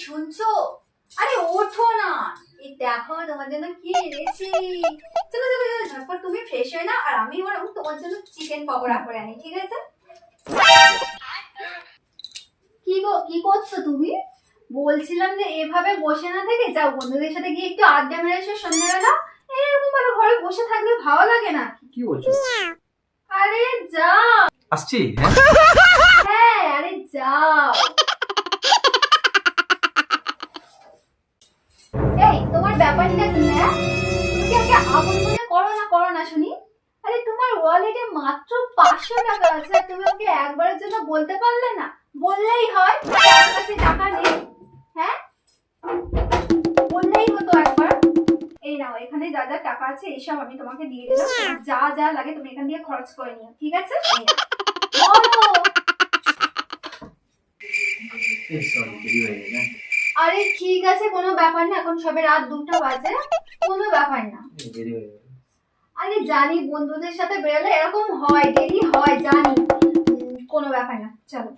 শুনছো? আরে ওঠো না, এই দেখো তোমার জন্য কি এনেছি। চলো চলো চলো, ঝটপট তুমি ফ্রেশ হয়ে নাও, আর আমি বরং তোমার জন্য চিকেন পকোড়া করে আনি, ঠিক আছে? কি গো, কি করছো তুমি? বলছিলাম যে এভাবে বসে না থেকে যাও বন্ধুদের সাথে গিয়ে একটু আড্ডা মেরে এসো সন্ধ্যাবেলা। এরকম ভাবে ঘরে বসে থাকলে ভালো লাগে না। কি বলছো? আরে যাও। আসছি। হ্যাঁ আরে যাও। এই তোমার ব্যাপারটা কি? হ্যাঁ, তুমি কি আগে আপন মনে করো না শুনি। আরে তোমার ওয়ালেটে মাত্র 500 টাকা আছে, আর তুমি আমাকে একবারের জন্য বলতে পারলে না? বললেই হয় আমার কাছে টাকা নেই। হ্যাঁ, বললেই হতো একবার। এই নাও, এখানে যা যা টাকা আছে এইসব আমি তোমাকে দিয়ে দিলাম, যা যা লাগে তুমি এখান দিয়ে খরচ করে নিও, ঠিক আছে? এই নাও। বলো। সরি, দেরি হয়ে গেছে। আরে ঠিক আছে, কোনো ব্যাপার না, এখন সবে রাত 2টা বাজে, কোনো ব্যাপার না। দেরি হয়ে গেছে। আরে জানি বন্ধুদের সাথে বেরোলে এরকম হয়, দেরি হয় জানি, কোনো ব্যাপার না, চলো।